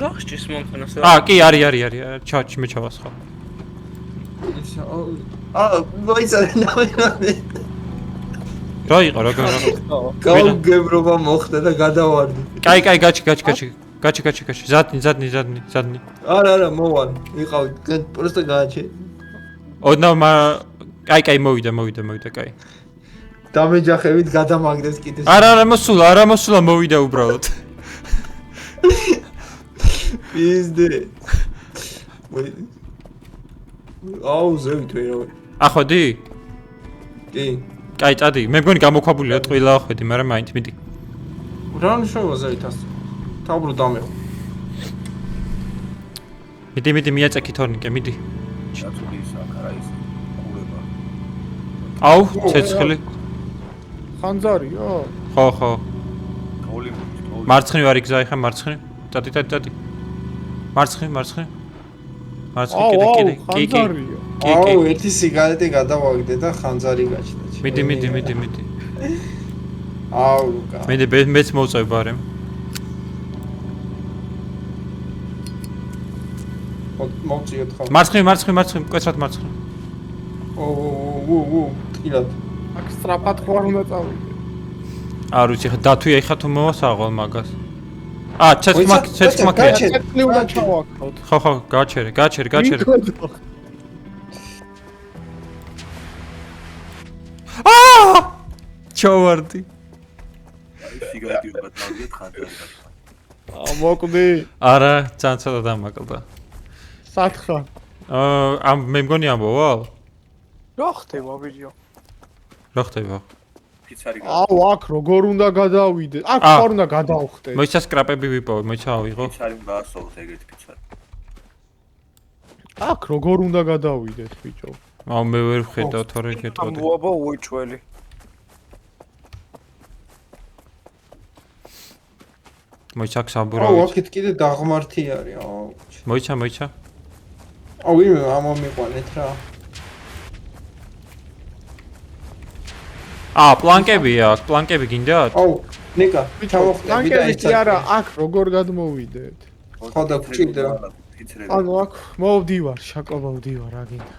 გახსჭის მომხანას. კი, არის. ჩაჩ მე ჩავასხავ. მოიცადე ნავი. რა იყო რა გაუგებრობა მოხდა და გადავარდი. კაი, გაჩი. ზადნი. არა, მოვალ. იყავ, პროსტა გააჩე. კაი, მოვიდა, კაი. დამეჯახებით გადამაგდეს კიდე. არა, მოსულა, მოვიდა უბრალოდ. პიზდე. აუ, ზევით ვერავე. ახვედი? კი. კაი, წადი. მე მგონი გამოქვაბულია ტყილა ახვედი, მაგრამ მაინც მიდი. რა ნიშნავდა ზევით ასე? თავბრუ დამეღო. მიდი, მიაწექი თორნიკე, მიდი. ჩაწულის აქ არა ის ყურება. აუ, ცეცხლი. ხანძარიო? ხო. გოლი. მარცხნივ არის გზა, ხა მარცხნივ. წადი. მარცხნივ. კიდე. კი. აუ, ერთი სიგარეტი გადავაგდე და ხანძარი გაჩნდა. მიდი. აუ, ლუკა. მეც მოვწევ ბარემ. მოვწიოთ ხა. მარცხნივ, მკვეთრად მარცხნივ. ო, ტყილად. აქ სწრაფად ხوار უნდა წავიდე. არ ვიცი, ხა დათვია ხა თუ მოვასაღვალ მაგას. ცეცხლმა ქია. ცეცხლი უნდა ჩავაქოთ. ხო, გაჩერე. ჩავარდი. სიგარეტი უკეთ ნავდიეთ ხანძარი. მოკვდი. არა, ძალიან ცოტა დამაკლდა. სათხა. მე მგონი ამბოვალ? რა ხდება ვიდეო? რა ხდება? ფიცარი აუ, აქ როგორ უნდა გადავიდე? აქ ხარ უნდა გადავხდე. მოიცა სკრაპები ვიპოვე, მოიცა ავიღო. ფიცარი გაასწავლოთ ეგეთი ფიცარი. აქ როგორ უნდა გადავიდეთ, ბიჭო? მე ვერ ვხედავ თორე გეტყოდი. ამბობა უიჭველი. მოიცა აუ, საბურავი. აქეთ კიდე დაღმართი არის, აუ. მოიცა. აუ, ვინმე ამომიყვანეთ რა. პლანკები გინდათ? აუ, ნიკა, ჩავახტები და ის არა, აქ როგორ გადმოვიდეთ? ხო და გჭირდა. ანუ აქ მოვდივარ, შაკობავდივარ, რა გინდა.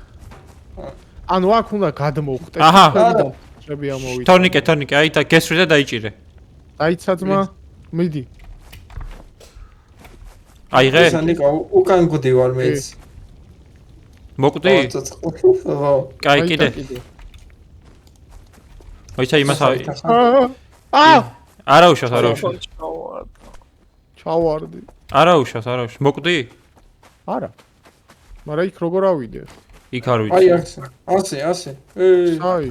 ანუ აქ უნდა გადმოვხტე. აჰა. შები ამოვიდე. თორნიკე, აი და გესვრე და დაიჭირე. დაიცაძმა, მიდი. აიღე? ისა ნიკა, უკან გვდივარ მეც. მოკვდი? ხო. კაი, კიდე. მოიცა იმას არა უშავს. ჩავარდი. არა უშავს. მოკვდი? არა. მაგრამ იქ როგორ ავიდე? იქ არ ვიცი. აი ასე. აი.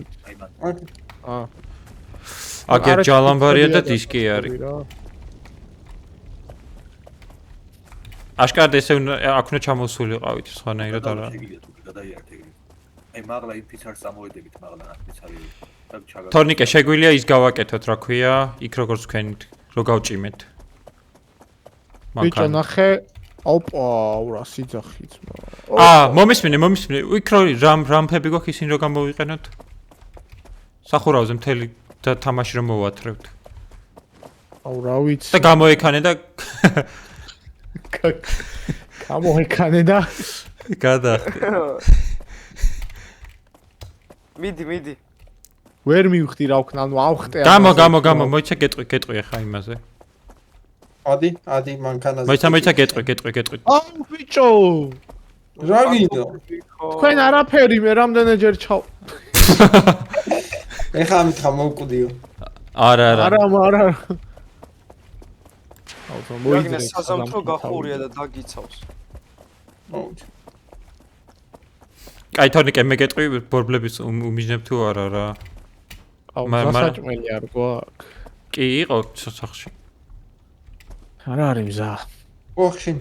აგერ ჯალამბარია და დისკი არის. აშკარად ესე აქ უნდა ჩამოსულიყავით სხვანაირად არა. აი მაგლა იმ ფიცარს წამოვედებით, მაგლა რა ფიცარი ჩაგა. თორნიკე შეგვიძლია ის გავაკეთოთ, რა ქვია, იქ როგორც თქვენით, რო გავჭიმეთ. ბიჭო ნახე, ოპა, ურა სიძახიც. მომისმინე, იქ რო რამფები გვაქვს ისინი რო გამოვიყენოთ. სახურავზე მთელი და თამაში რომ მოვათრევთ. აუ რა ვიცი. და გამოეკანე და გამოეკანე და გადახტე. მიდი. ვერ მივხდი რა ვქნა, ანუ ავხტე. გამო, მოიცა გეტყვი ახლა იმაზე. ადი, მანქანაზე. მოიცა გეტყვი. აუ ბიჭო. რა გინდა? თქვენ არაფერი მე რამდენჯერ ჩავ. ეხლა მითხა მოვკვდიო. არა. არა. აუ თო მოიგნე საზამთრო გახურია და დაგიცავს. აუ. კაი თორნიკე მე გეტყვი ბორბლების უმიჯნებ თუ არა რა. აუ სასაჭმელი არ გვაქვს. კი იყო სახში. არა არის მზა. ოხშინ.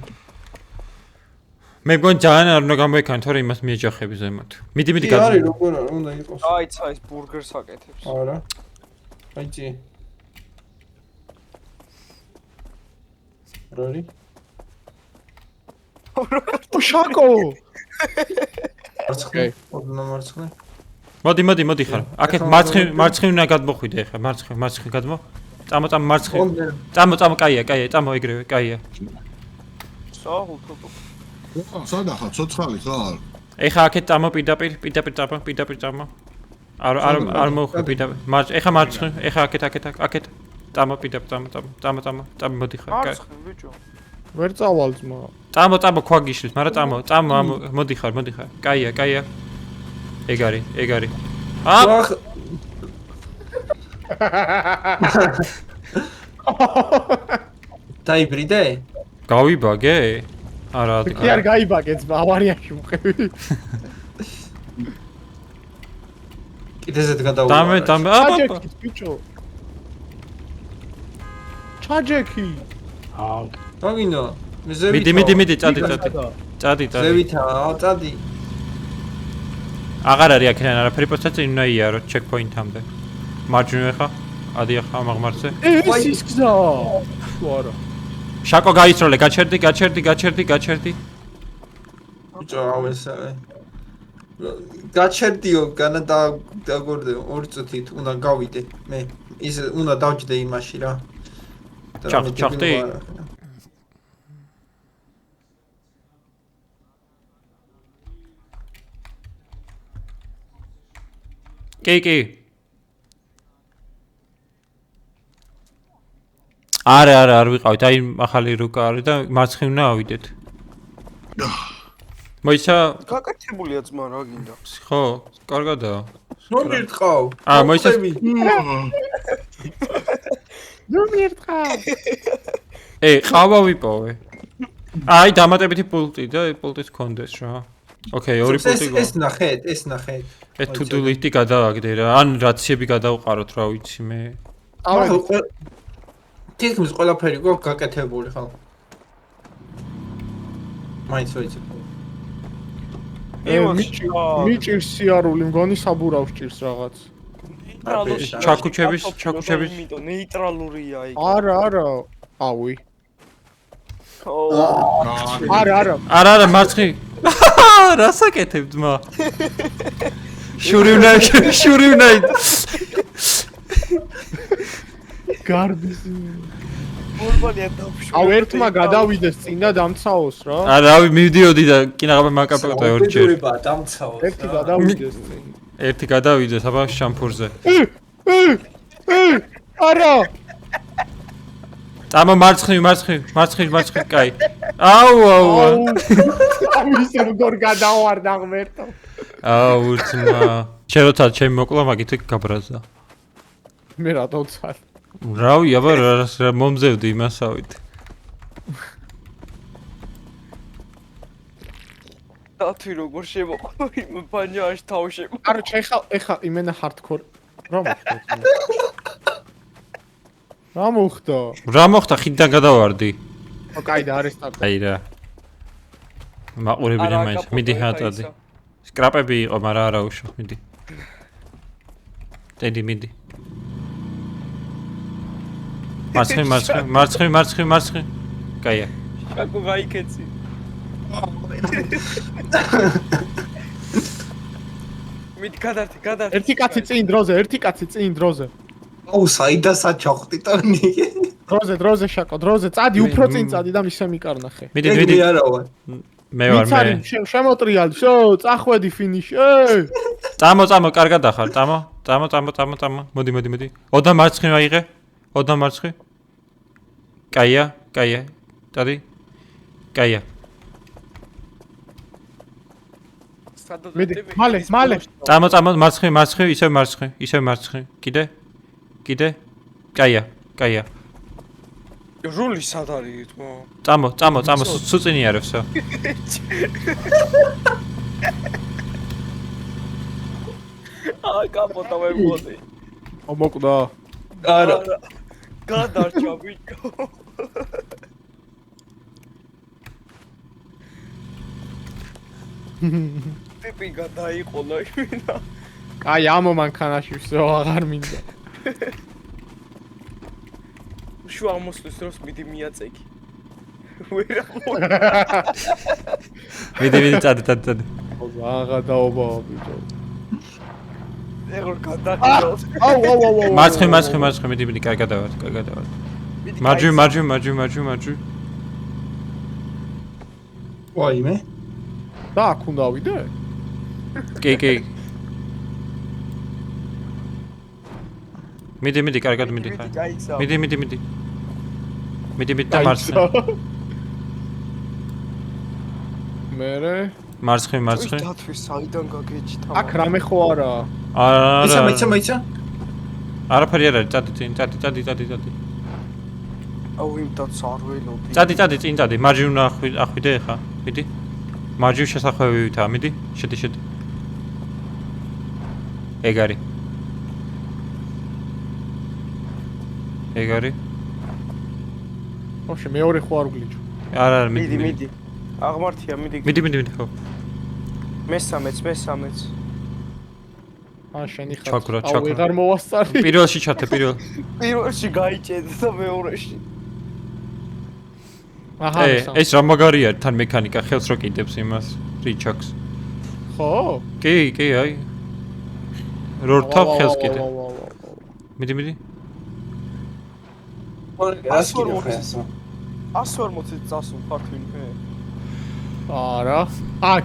მე მგონი ძალიან არ უნდა გამოეკანე თორე იმას მიეჯახები ზემოთ. მიდი გადა. არის როგორ უნდა იყოს. აიცა ის ბურგერს აკეთებს. არა. აიჭი. რორი? შაკო. მარცხნივ, მარცხნივ. მოდი ხარ. აქეთ მარცხნივ უნდა გადმოხვიდე ხა, მარცხნივ გადმო. წამო მარცხნივ. წამო, კაია, წამო ეგრევე, კაია. წააღულ თქო. სადა ხარ ცოცხალი ხარ? ეხა აქეთ წამო პირდაპირ წამო. არ მოხდა პირდაპირ. ეხა მარცხნივ, ეხა აქეთ. წამო პირდაპირ წამო მოდი ხარ. მარცხნ ბიჭო. ვერ წავალ ძმა. წამო ქვა გიშლის, მაგრამ წამო მოდი ხარ. კაია. ეგ არის. დაიბრიდე? გავიბაგე? არა. კი არ გაიბაგე ძმა, ავარიაში მყევი. კიდეზეთ გადაუვარ. დამე. ჩაჯექი ბიჭო. ჩაჯექი. დაგინო. მიდი, წადი. ზევითა, წადი. აღარ არის აქედან არაფერი პოსტაცი უნდა იარო ჩეკპოინტამდე. მარჯვნივ ხა? ადია ხა მაგმარზე. ის გზა. ვარა. შაკო გაისროლე, გაჩერდი. ბიჭო, ავესარე. გაჩერდიო, განა დაგორდე 2 წუთით უნდა გავიდე. მე ის უნდა დავჯდე იმაში რა. ჩახტი. კი. არ ვიყავით, აი ახალი რუკა არის და მარცხნივ უნდა ავიდეთ. მოიცა, გაკეთებულია ძმა რა გინდა? ხო, კარგადაა. ნუ მირტყავ. მოიცა. ნუ მირტყავ. ყავა ვიპოვე. აი დამატებითი პულტი და პულტის კონდეს რა. ოკეი, 2 პულტი გვა. ეს ნახეთ. ეს to-do list-ი გადავაგდე რა. ან რაციები გადავყაროთ რა ვიცი მე. თითქმის ყველაფერი გვაქვს გაკეთებული ხო? მაინც ვიცი. მიჭირს სიარული, მგონი საბურავს ჭირს რაღაც. ჩაკუჩების ნეიტრალურია იქ. არა. ავი. არა, მარცხნი. რასაკეთებ ძმა? შურივნაი. გარბის. ორბანია დავშვა. აუ ერთმა გადავიდეს წინ და დამცაოს რა. არა, მივდიოდი და კინაღაბა მაკაპოტა ორჯერ. ბედურება დამცაოს. ერთი გადავიდეს წინ. ერთი გადავიდეს აბა შამფურზე. არა. წამო მარცხნივ, კაი. აუ. ამის როგორ გადავარდა ღმერთო. აუ, ძმა. შეროცა ჩემი მოკლა მაგით გაბრაზა. მე რა დავცალ. რავი, აბა რა მომზევდი იმასავით. დათვი როგორ შემოყვა იმ ბანჯაში თავშემო. არა, ეხა იმენა ჰარდკორ. რა მოხდა? რა მოხდა ხიდთან გადავარდი? კაი და არის ტაკო. აი რა. მაყურებინა მაინც, მიდი ჰატადი. სკრაპები იყო, მაგრამ არა უშო, მიდი. მიდი. მარცხნივ. კაია. შაკო გაიქეცი. მიდი გადართი. ერთი კაცი წინ დროზე. აუ, საიდა საჩოხტი ტონი. დროზე შაკო, წადი, უფრო წინ წადი და მისე მიკარნახე. მიდი. არა ვარ. მე ვარ მე. შემოტრიალ, წახვედი ფინიში. წამო, კარგად ახარ, წამო. მოდი. ოდნა მარცხნივ აიღე. კაია. დადი. კაია. მიდი, მალე. წამო, მარცხნივ, ისევ მარცხნივ. კიდე. კაია. ჟული სად არის თქო? წამო, სუწინი არა всё. კაპოტა მეგოდი. მოკვდა. არა. გადარჩა ბიჭო. ტიპი გადაიყოლა იმენა. კაი, ამო მანქანაში всё აღარ მინდა. შუა მოსვლის დროს მიდი მიაწეგი. ვერა. მიდი, წადი. აღა დაობა ბიჭო. ეგრე გადაჭირო. აუ. მარცხნივ, მიდი, კარგად დავარ. მარჯვ. ვაიმე. და აქ უნდა ავიდე? კი. მიდი, კარგად მიდი ხარ. მიდი. მიდი და მარცხნივ. მერე მარცხნივ. დათვის საიდან გაგეჭთა? აქ რამე ხო არაა? არა. მიცა. არაფერი არ არის, წადი. აუ იმ დაც არ ველოდი. წადი, წინ წადი. მარჯი უნდა ახვიდე ხა. მიდი. მარჯი შესახვევივითაა, მიდი. შედი. ეგ არის. ოშე მეორე ხო არ გლიჩო. არა, მიდი. აღმართია, მიდი. მიდი, ხო. მესამეც. შენი ხარ. ჩაქრა. ვეღარ მოვასწარი. პირველში ჩათე. პირველში გაიჭედე და მეორეში. აჰა. ეს რა მაგარია თან მექანიკა ხელს რო კიდებს იმას რიჩაკს. ხო? კი, აი. რორთავ ხელს კიდე. მიდი. რას კიდე ხესო? 140 წასულ ხარ თვითონ. არა.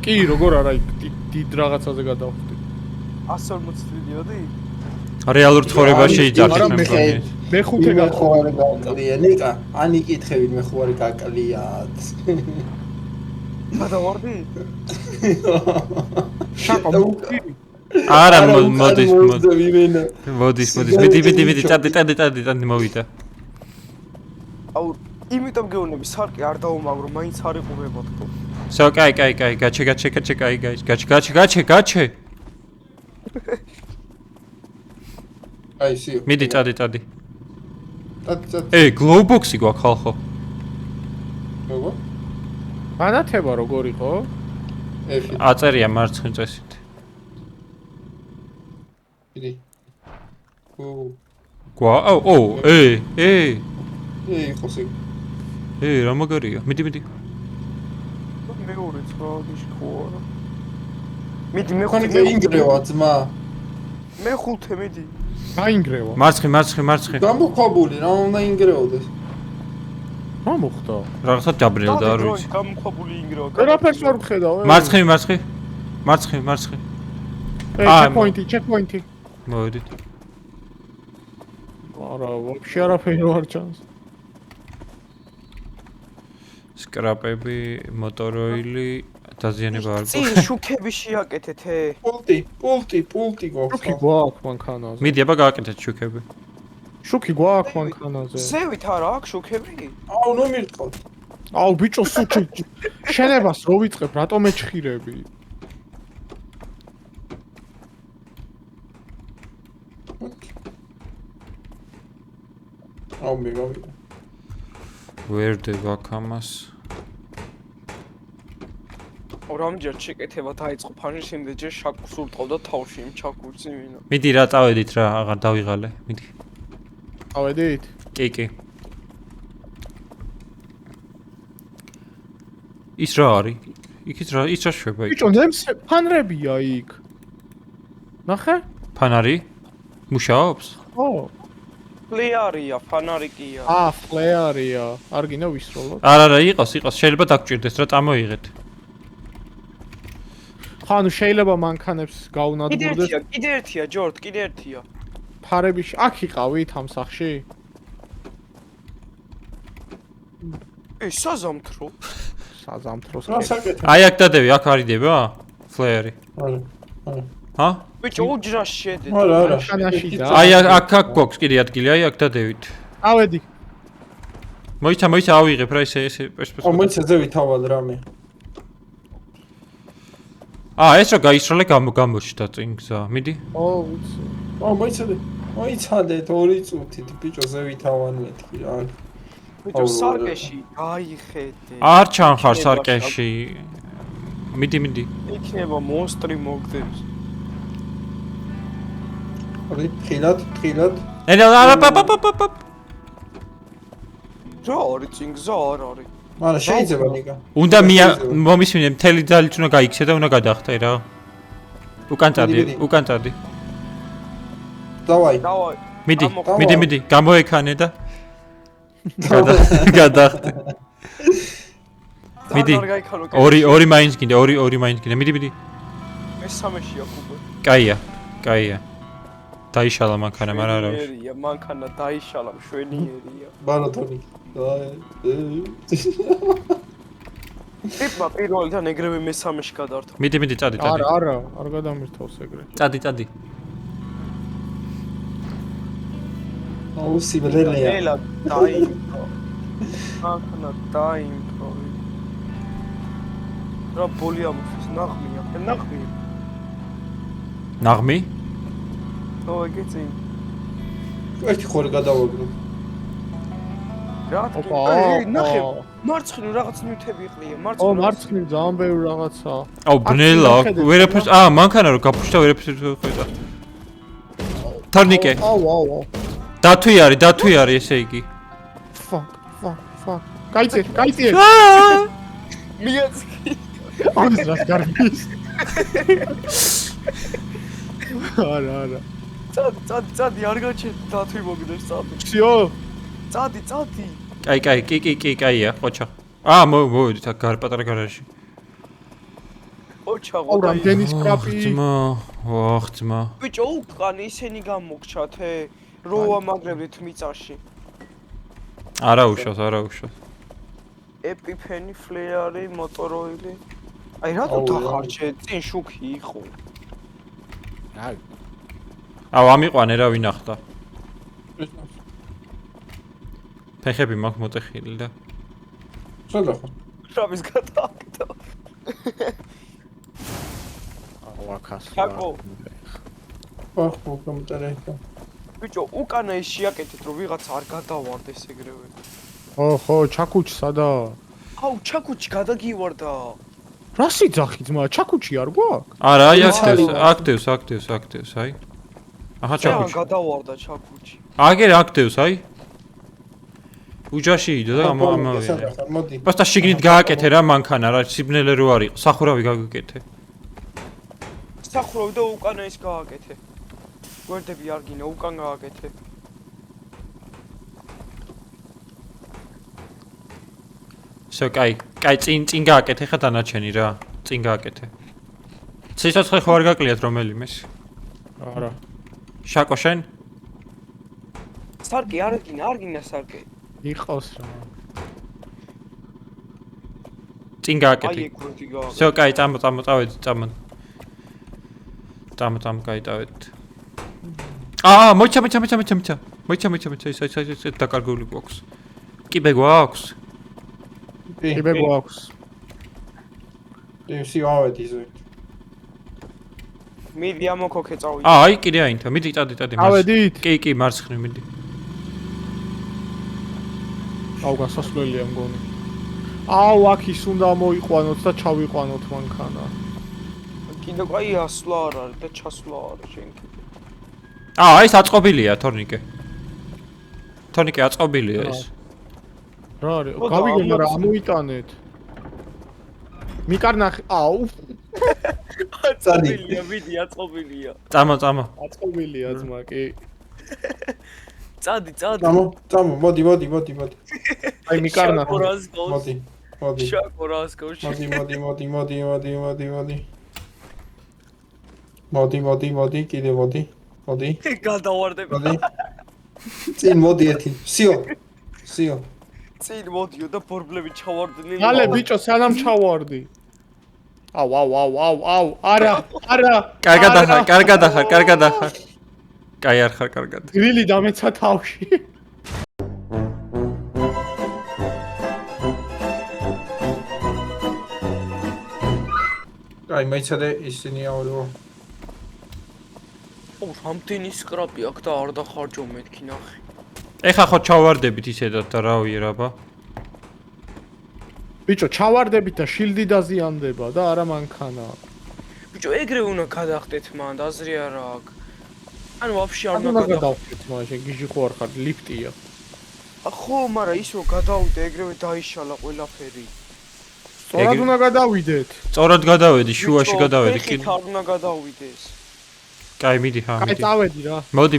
კი, როგორ არა იქ დიდ რაღაცაზე გადავხდი. 140 ვიდიოდი? რეალურ ცხოვრებაში იძახის მე მგონი. მე ხუთე გაყვარე გაკლია ნიკა. ან იკითხები მე ხო არ გაკლიათ. გადავარდი? შაკო. არა მოდის. მიდი, წადი მოვიდა. აუ, იმიტომ გეუბნები, სარკი არ დაუმაგრო, მაინც არ იყურება თქო. So, კაი, გაჩე. აი სი. მიდი, წადი. წადი. გლოუბოქსი გვაქვს ხალხო. როგორ? განათება როგორ იყო? F. აწერია მარცხნივ წესით. დიდი. ხოსი. რა მაგარია. მიდი. მეორეც რა გიშქოა. მიდი მე ხონი ინგრევა ძმა. მე ხუთე მიდი. გაინგრევა. მარცხნივ. გამოხაბული რა უნდა ინგრეოდეს. რა მოხდა? რაღაცა დაბრუნდა არ ვიცი. გამოხაბული ინგრევა. ვერაფერს არ ვხედავ. მარცხნივ. ჩეკპოინტი. მოვიდით. არა, ვაფშე არაფერი არ ჩანს. სკრაპები, მოტოროილი, დაზიანება არ წინ შუქები შეაკეთეთე. პულტი გვაქვს. შუქი გვაქვს მანქანაზე. მიდი, აბა გააკეთეთ შუქები. შუქი გვაქვს მანქანაზე. ზევით არა აქვს შუქები? აუ ნუ მირტყოთ. აუ ბიჭო სუჩი. შენებას რო ვიწყებ, რატომ ეჩხირები? აუ მე გავიდა. ვერდება კამას. ორამჯერ შეკეთება დაიწყო ფანში, შემდეგ ჯერ შაკურს ურტყავდა თავში იმ ჩაკურს იმინა. მიდი რა წავედით რა, აღარ დავიღალე. მიდი. ავედით? კი. ის რა არის? იქით რა შვება იქ? ბიჭო, ნემსე ფანრებია იქ. ნახე? ფანარი? მუშაობს? ხო. ფლეარია, ფანარიკია. ფლეარია. არ გინდა ვისროლოთ? არა, იყოს, შეიძლება დაგჭირდეს რა წამოიღეთ. ხანუ შეიძლება მანქანებს გაუნადგურდეს. კიდე ერთია, ჯორდ, კიდე ერთია. ფარები აქ იყავით ამ სახში? საზამთრო. საზამთროს. რა საკეთე? აი აქ დადევი, აქ არიდება? ფლეარი. არა. ჰა? ბიჭო, უჯრაში შედეთ. არა. მანქანაში და. აი აქ გვაქვს კიდე ადგილი, აი აქ დადევით. ავედი. მოიცა ავიღებ რა ესე პერსპექტივა. მოიცა ზევი თავად რამე. ეს რა გაისროლე გამოჩნდა წინ გზა. მიდი. ვიცი. მოიცადეთ 2 წუთით ბიჭო ზევი თავად მეთქი რა. ბიჭო, სარკეში გაიხედე. არ ჩანხარ სარკეში. მიდი. იქნება მონსტრი მოგდებს. ორი ხილად. რა არის წინ გზა არ არის. არა შეიძლება ნიკა. უნდა მომისმინე მთელი ძალით უნდა გაიქცე და უნდა გადახტე რა. უკან წადი. დავაი. მიდი. გამოექანე და გადახტე. მიდი. არ გაიქარო. ორი მაინც გინდა, ორი მაინც გინდა. მიდი. მესამეშია კუბო. კაია. დაიშალა მანქანა, მაგრამ არა. შვენიერია, მანქანა დაიშალა, შვენიერია. ბარათონი. ტიპმა პირველიდან ეგრევე მესამეში გადაარდა. მიდი, წადი. არა, არ გადამირთავს ეგრე. წადი. აუ სიბლელია. ელა დაიმკრო. მანქანა დაიმკრო. რა ბოლი ამოხსნა ნაღმია. ნაღმი? ო ეგეც ინ. ერთი ხორი გადავაგდო. რა თქმა ნახე მარცხნივ რაღაც ნივთები იყლია მარცხნივ ძალიან ბევრი რაღაცაა აუ ბნელა ვერაფერს მანქანა რო გაფუშდა ვერაფერს ხედა თორნიკე აუ დათვი არის ესე იგი fuck კაიწე მიაცი ამის რას გარბის არა წადი არ გაჩერდი დათვი მოგდებს წადი ციო წადი კი კაია ყოჩა მოვიდით აქ პატარა გარაჟში ყოჩა აუ რამდენი სკრაპი ძმა ბიჭო უკან ისენი გამოგჩათე რო ამაგრებდით მიწაში არა უშავს ეპიფენი ფლეარი მოტოროილი აი რატო დახარჯე წინ შუქი იყო აუ ამიყვანე რა ვინახდა ფეხები მაქვს მოტეხილი და სულ ხო შაბის გადააკეთო აუ აქას აკო ხო კომენტარები ბიჭო უკანა ის შეაკეთეთ რომ ვიღაც არ გადავარდეს ეგრევე ხო ჩაკუჩი სადა აუ ჩაკუჩი გადაგივარდა რა სიძახი ძმა ჩაკუჩი არ გვაქვს არა აი აქტივს აი აჰა ჩაკუჩი გადავარდა ჩაკუჩი აგერ აქტივს აი უჯაში იდო და ამავე მოდი პასტა შიგნით გააკეთე რა მანქანა რა სიბნელე რო არ იყო სახურავი გაგაკეთე სახურავი და უკანა ის გააკეთე გვერდები არ გინდა უკან გააკეთე სო კაი წინ გააკეთე ხა დანარჩენი რა წინ გააკეთე ცისოცხლე ხო არ გაკლიათ რომელიმეს არა შაკო შენ სარკი არ გინდა სარკი იყავს რა წინ გააკეთე აი ეგ გვერდი გააკეთე სო კაი წავედი კაი დავედი მოიცა ის დაკარგული გვაქვს კიბე გვაქვს კიბე გვაქვს ისე ავედი ზოი მიდი ამოქოქე წავიდე აი კიდე აინთა მიდი წადი ავედით კი მარცხნივ მიდი აუ გასასვლელია მგონი აუ აქ ის უნდა მოიყვანოთ და ჩავიყვანოთ მანქანა კიდე კაი ასვლა არ არის და ჩასვლა არ არის შენკი ეს აწყობილია თორნიკე აწყობილია ეს რა არის გავიგე მაგრამ ამოიტანეთ მიკარნახი აუ აწყობილია მიდი აწყობილია წამა აწყობილია ძმა კი წადი წამო მოდი აი მიკარნახი მოდი შაკო რას გოში მოდი კიდე მოდი გადავარდები წინ მოდი ერთი სიო წინ მოდიო და ბორბლები ჩავარდნილი მალე ბიჭო სანამ ჩავარდი აუ არა კარგად ახარ კაი არ ხარ კარგად გრილი დამეცა თავში აი მეცადე ისინი აურო რამდენი სკრაპი აქ და არ დახარჯო მეთქი ნახე ეხა ხო ჩავარდებით ისედაც და რა ვიერაბა ბიჭო ჩავარდებით და შილდი დაზიანდება და არა მანქანა ბიჭო ეგრე უნდა გადახდეთ მან აზრი არა აქვს ანუ ვაფშე არ უნდა გადავხდეთ მაშინ გიჟი ხო არ ხარ ლიფტია ხო მაგრამ ის რომ გადავიდე ეგრევე დაიშალა ყველაფერი სწორად უნდა გადავიდეთ სწორად გადავედი შუაში გადავედი კი არ უნდა გადავიდეს კაი მიდი კაი წავედი რა მოდი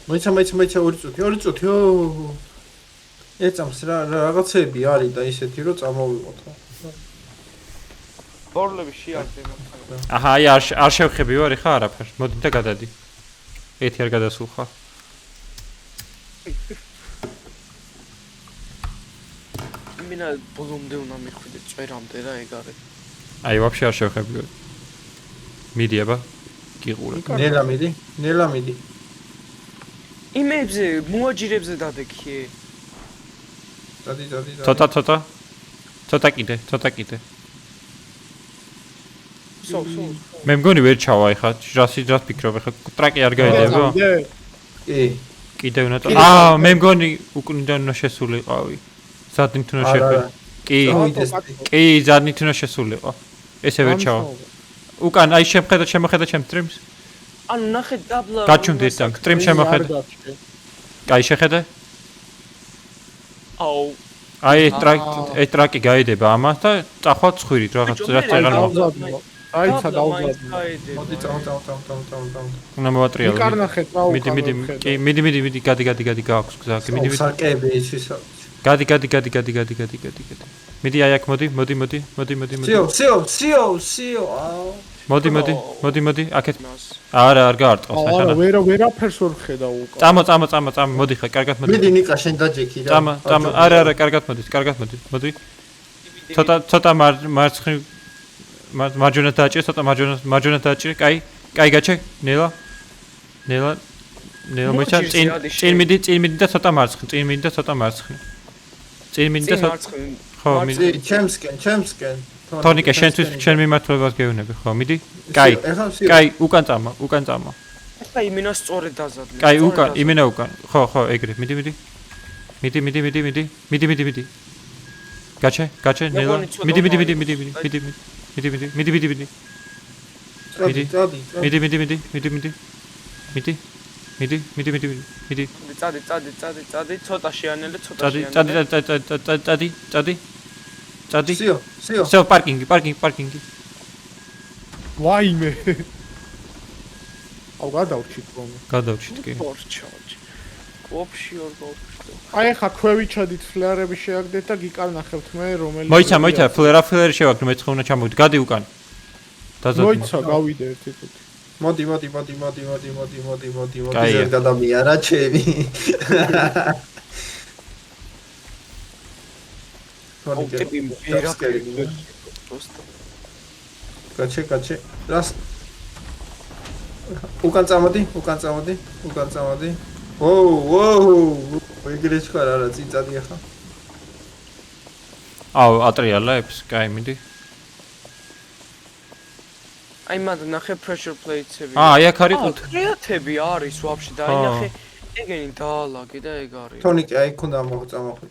მოიცა ორი წუთი ეწამს რაღაცები არის და ისეთი რომ წამოვიღოთ ხო. ბორლები შეარდე მაგრამ. აჰა, აი არ შევხები ვარ ხა არაფერ. მოდი და გადადი. ერთი არ გადასულხა. მინა ბოლომდე უნდა მიხვიდე წვერამდე რა ეგ არის. აი ვაფშე არ შევხები ვარ. მიდი აბა. გიყურე. ნელა მიდი. იმებზე მოაჯირებზე დადექი. დადი. ცოტა კიდე. სო. მე მგონი ვერ ჩავა ხა. რას ფიქრობ ხა? ტრაკი არ გაედება? კი. კიდე უნდა. აა, მე მგონი უკნიდან უნდა შესულიყავი. ზადნით უნდა შეხვე. კი, ზადნით უნდა შესულიყო. ესე ვერ ჩავა. უკან აი შემხედა ჩემ სტრიმს. ანუ ნახე დაბლა. გაჩუნდი და სტრიმ შემოხედა. აი შეხედე? აუ. აი ეს ტრაკი გაედება ამას და წახვალ ცხვირით რაღაც წერალმა. აი ცა დაუძაბნო. მოდი წავ. უნდა მოვატრიალო. მიკარნახე წავუყავ. მიდი, გადი გაქვს გზა. მიდი. სარკეები ისისა. გადი. მიდი აი აქ მოდი. სიო. მოდი. აქეთ. არა, არ გაარტყავს ახლა. არა, ვერაფერს ვერ ხედავ უკან. წამო, მოდი ხა, კარგად მოდი. მიდი ნიკა შენ დაჯექი რა. წამო. არა, კარგად მოდი. მოდი. ცოტა მარჯვენა დააჭირე, ცოტა მარჯვენა დააჭირე. კაი გაჩე. ნელა მოიცა წინ მიდი და ცოტა მარცხნ. ხო, მიდი. ჩემსკენ. თონიკე, შენ მიმართულებას გეუბნები, ხო, მიდი. კაი, უკან წამა. ახლა იმინა სწორედ დაზადე. კაი, იმინა უკან. ხო, ეგრე. მიდი. გაჩე, ნელა. მიდი. წადი, ცოტა შეანელე. წადი. სიო. სო პარკინგი. ვაიმე. აუ გადავრჩით რომ. გადავრჩით კი. პორჩოჯ. ოფშიორ. აი ხა ქვევიჩადით ფლერები შეაგდეთ და გიკარნახებთ მე რომელი. მოიცა, ფლერი შევაგდო, მე ცხონა ჩამოვიდი. გადი უკან. მოიცა, გავიდე ერთი. მოდი. ზერ გადამიარა ჩემი. ტიპი ვერაფერი. გაჩე. რას? უკან წამოდი. ვოუ. ეგრე შეხარ არა წიწადი ახლა. აუ, ატრიალებს, კაი, მიდი. აი მანდ ნახე pressure plates-ები. აი აქ არის ყუთი. კრეატები არის ვაფშე და აი ნახე ეგენი დაალაგე და ეგ არის. თონიკი აი ქონდა მოწამოხი.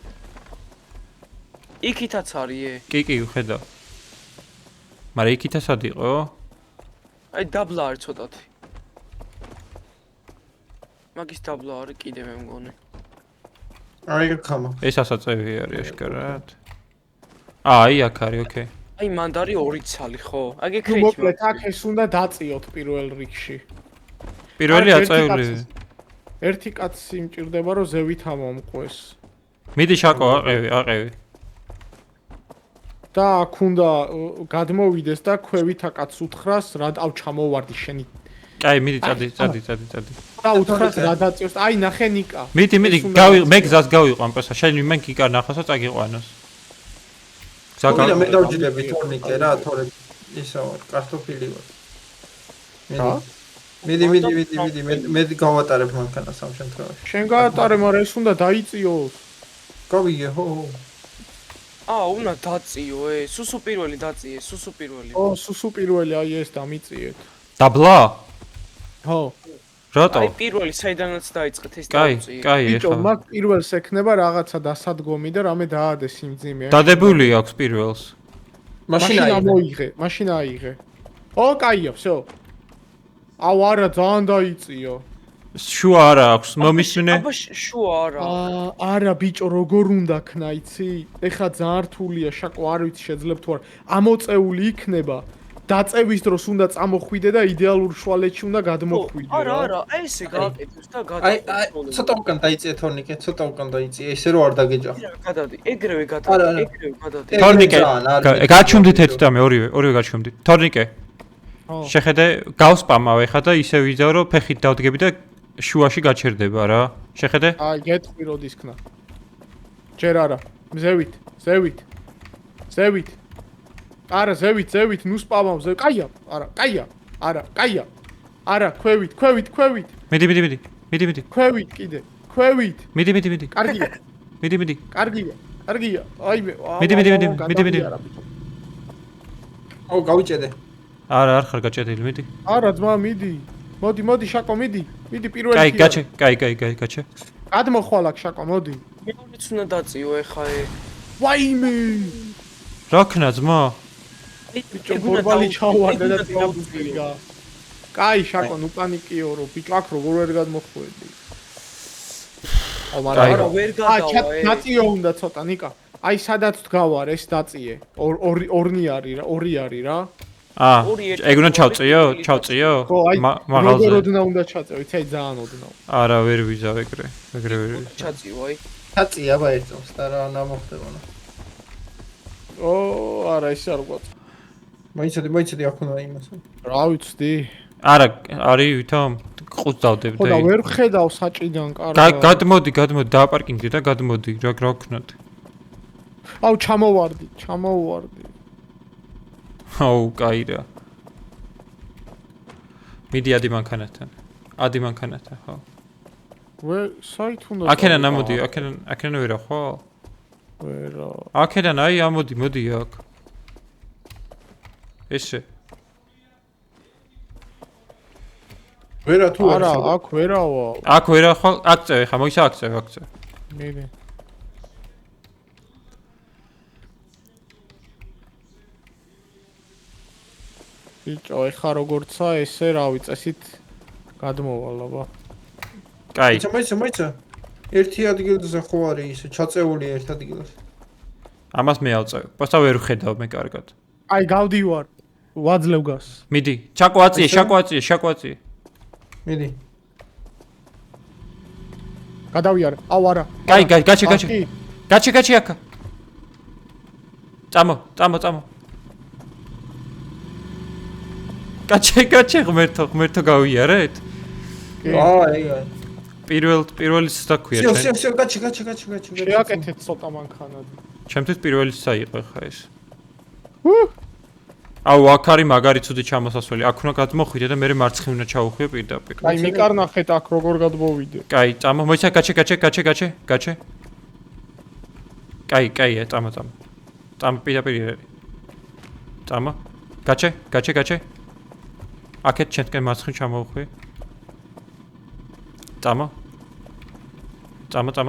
იქითაც არის. კი, ხედავ. მაგრამ იქითაც ადიყო? აი დაბლა არის ცოტათი. მაგის დაბლა არის კიდე მე მგონი. აი ხამა. ეს ასაწევი არის აშკარად. აი აქ არის, ოკეი. აი მანდ არის ორი ცალი ხო? აი ნუ გეკრეჩი. მოკლედ აქ ეს უნდა დაწიოთ პირველ რიგში. პირველი აწეული. ერთი კაცი მჭირდება რომ ზევით ამომყვეს. მიდი შაკო, აყევი. და აქ უნდა გადმოვიდეს და ქვევით აკაც უთხრას რა დავ ჩამოვარდი შენი. კაი, მიდი წადი. და უთხრას რა დაწიოს. აი ნახე ნიკა. მიდი, მე გზას გავიყვან პესა. შენ მე გიკარნახოსო წაგიყვანოს. გზა მე დავჯდები თორნიკე რა, თორე ისო კარტოფილი ვარ. მიდი, მე გავატარებ მანქანა სამ შემთხვევაში. შენ გაატარე, მაგრამ ეს უნდა დაიწიოს. გავიგე, ხო. უნდა დაწიო სუსუ პირველი დაწიე, სუსუ პირველი. სუსუ პირველი აი ეს დამიწიეთ. დაბლა? ხო. რატო? აი პირველი საიდანაც დაიწყეთ ეს კაი, დაუწიე. ბიჭო, ეხლა. მაგ პირველს ექნება რაღაცა დასადგომი და რამე დაადეს სიმძიმე. დადებული აქვს პირველს. მაშინ აიღე. კაია, всё. აუ არა, ძალიან დაიწიო. შუა არა აქვს, მომისმინე. აბა შუა არა. არა ბიჭო, როგორ უნდა ქნა, იცი? ეხა ძალიან რთულია, შაკო არ ვიცი შეძლებ თუ არა. ამოწეული იქნება დაწევის დროს უნდა წამოხვიდე და იდეალურ შუალედში უნდა გადმოხვიდე. არა, აი ესე გააკეთებს და აი ცოტა უკან დაიწია თორნიკე, ცოტა უკან დაიწია, ესე რომ არ დაგეჯახო. გადადი, ეგრევე გადადი. თორნიკე, გაჩვენდით ერთ და მე ორივე გაჩვენდით. თორნიკე. შეხედე, გავსპამავ ეხა და ისე ვიზავ რომ ფეხით დავდგები და შუაში გაჩერდება რა. შეხედე? აი, გეტყვი როდის ქნა. ჯერ არა, ზევით. არა, ზევით, ნუ სპამავ, კაია, კაია. არა, ქვევით. მიდი. ქვევით კიდე, ქვევით. მიდი. კარგია. მიდი. კარგია. აი მე. მიდი. აუ გავიჭედე. არა, არ ხარ გაჭედილი, მიდი. არა, ძმა, მიდი. მოდი, შაკო, მიდი პირველი. კაი, გაჩე. გადმოხვალ აქ შაკო, მოდი. მეც უნდა დაწიო ეხა ვაიმე. რა ქნა ძმა? ბიჭო, ბორბალი ჩავარდა და წინაბუზგა. კაი, შაკო, ნუ პანიკიო რო, ბიჭო, აქ როგორ ვერ გადმოხვედი. არა, ვერ გადავა. დაწიო უნდა ცოტა, ნიკა. აი, სადაც დგავარ, ეს დაწიე. ორი არის რა. ეგ უნდა ჩავწიო? ხო, აი, მაღალზე. როგორ უნდა ჩაწევ, იცი, ძალიან ოდნავ. არა, ვერ ვიზავ ეგრე ვერ ვიზავ. ჩაწიო, აი. ჩაწია აბა ერთს და რა ნამოხდებოდა. არა, ის არ გვაქვს. მოიცედი აქ უნდა იმას. რა ვიცი? არა, არის ვითომ ყუს დავდებ და. ხო და ვერ ხედავ საჭიდან კარგა. გადმოდი, დააპარკინგდი და გადმოდი, რა ვქნათ. აუ, ჩამოვარდი. აუ, კაი რა. მიდი ადი მანქანათთან, ხო. საით უნდა? აქედან ამოდი, აქედან ვერა ხო? ვერა. აქედან აი მოდი აქ. ესე. ვერა თუ არა, აქ ვერავა. აქ ვერა ხო? აქ წევ ხა, მოიცა აქ წევ. მიდი. ბიჭო, ეხა როგორცა ესე რავი წესით გადმოვალ აბა. კაი. მოიცა. ერთი ადგილზე ხო არის ისე ჩაწეული ერთ ადგილას. ამას მე ავწევ. პოსტა ვერ ვხედავ მე კარგად. აი, გავდივარ. ვაძლევ გას. მიდი, შაკო აწიე. მიდი. გადავიარე. აუ, არა. კაი, გაჩე აქ. წამო. გაჩე ღმერთო გავიარეთ? აი. პირველის და ქვია ჩვენ. всё, გაჩე. შეაკეთეთ ცოტა მანქანად. ჩემთვის პირველის საიყო ხა ეს. აუ, აქ არის მაგარი ცუდი ჩამოსასვლელი. აქ უნდა გადმოხვიდე და მე მარცხნივ ჩავუხვიე პირდაპირ. აი, მიკარნახეთ აქ როგორ გადმოვიდე. კაი, წამო, მოიცა გაჩე. კაია, წამო. წამო პირდაპირ. წამო. გაჩე. აქეთ ჩემკენ მარცხნივ ჩამოვხვიე. წამო.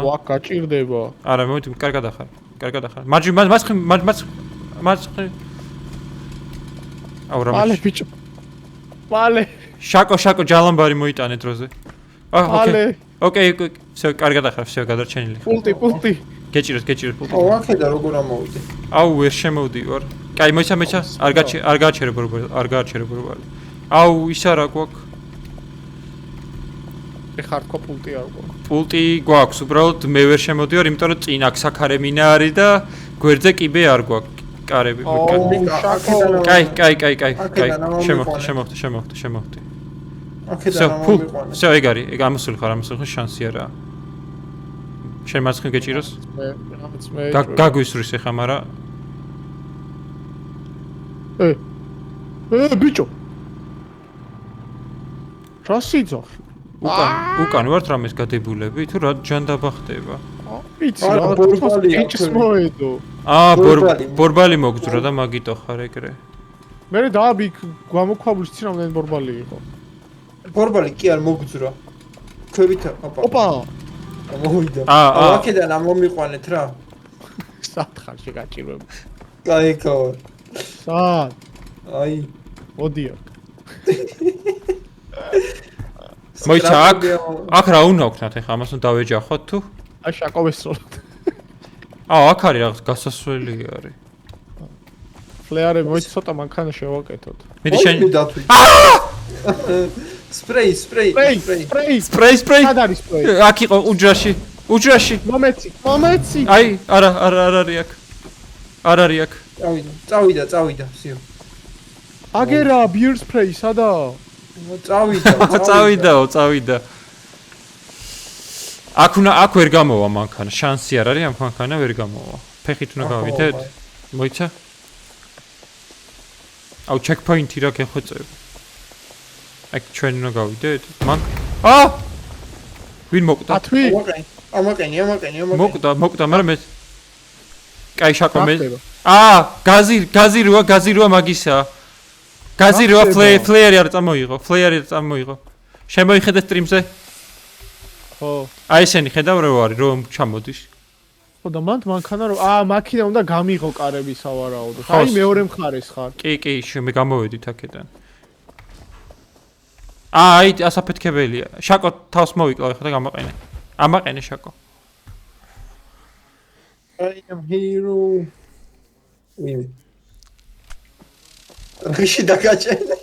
ვა, გაჭირდება. არა, მოდი, კარგად ახარ. მარცხნივ. აუ რა მალე ბიჭო. მალე. შაკო ჯალამბარი მოიტანე დროზე. მალე. ოკეი, всё, კარგად ახარ, всё, გადარჩენილი. პულტი. გეჭიროს პულტი. აუ, აქედან როგორ ამოვიდე? აუ, ვერ შემოვდივარ. კაი, მოიცა, არ გააჩერე ბორბალი. აუ, ის არა გვაქვს. ეხა თქო პულტი არ გვაქვს. პულტი გვაქვს, უბრალოდ მე ვერ შემოვდივარ, იმიტომ რომ წინ აქ საქარე მინა არის და გვერდზე კიბე არ გვაქვს. კარები. კაი. შემოხდი. აქედან ამოვიყვანე. всё, ეგ ამოსული ხარ, შანსი არაა. შენ მარცხნივ გეჭიროს? მე გაგვისვრის ეხა, მაგრამ ბიჭო. რა სიძახი? უკან ვართ რამეს გადებულები, თუ რა ჯანდაბა ხდება? ვიცი, რა ბორბალია. მოედო. ბორბალი მოგძვრა და მაგიტო ხარ ეგრე. მე დააბიქ გამოქვაბულს ცი რამდენი ბორბალი იყო. ბორბალი კი არ მოგძვრა. ქვევით ოპა. მოვიდა. აქედან ამომიყვანეთ რა. სათხარ შეგაჭირვებ. კაი. სად? აი. მოდი აქ. მოიცა აქ რა უნდა ვქნათ ეხა ამას უნდა დავეჯახოთ თუ? აი შაკოვესროლოთ. აქ არის რაღაც გასასვლელი არის. ფლეარე მოიცა ცოტა მანქანა შევაკეთოთ. მიდი შენ დათვი. სპრეი. სპრეი. სად არის სპრეი? აქ იყო უჯრაში. მომეცი. აი, არა არის აქ. არ არის აქ. წავიდა, всё. აგერა ბიერ სპრეი სადა? წავიდა. აქ ვერ გამოვა მანქანა, შანსი არ არის ამ მანქანა ვერ გამოვა. ფეხით უნდა გავიდეთ. მოიცა? აუ ჩეკპოინტი რა გეხვეწებ. აქ ჩვენ უნდა გავიდეთ. ვინ მოკვდა? ათვი. ამაკენი. მოკვდა, მაგრამ მე კაი შაკო მე. გაზი როა მაგისა. გაზი როა ფლეიერი არ წამოიღო. შემოიხედე სტრიმზე? ხო. აი ესენი ხედავ რა არის რომ ჩამოდის. ხო და მანქანა რომ მაქინა უნდა გამიღო კარები სავარაუდოდ. აი მეორე მხარეს ხარ. კი, მე გამოვედით აქედან. აი ასაფეთქებელია. შაკო თავს მოვიკლავ ხა და გამაყენე. ამაყენე შაკო. I am hero. ვინმე. რიში დაგაჭერე.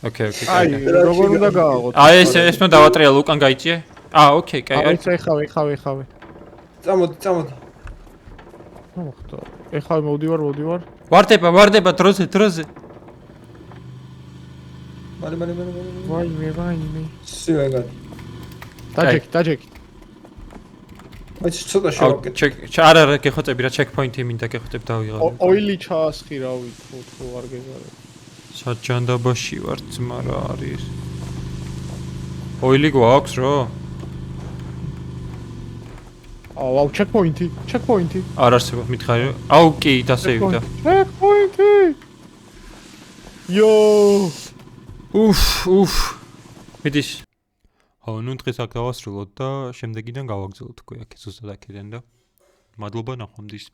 ოკეი. აი როგორ უნდა გააღოთ? აი ეს მე დავატრიალ უკან გაიწიე? ოკეი, კაი. აი ეხავე. წამოდი. მოხდა. ეხავე მოვდივარ. ვარდება დროზე. მალე. ვაიმე. всё ეგად. დაჯექი. მოიც ცოტა შევაკეთე. არა გეხოცები რა ჩეკპოინტი მინდა გეხოცებ დავიღალე. ოილი ჩაასხირავით თუ არ გეზარებ. საჯანდაბაში ვარ ძმა რა არის. ოილი გვაქვს რა? აუ ჩეკპოინტი. არ არსებობს მითხარი. აუ კი დასეივდა. ჩეკპოინტი. იო. უფ. მიდის. ნუ დღეს აქ დავასრულოთ და შემდეგიდან გავაგზავნოთ უკვე აქ ზუსტად აქედან და მადლობა ნახვამდის.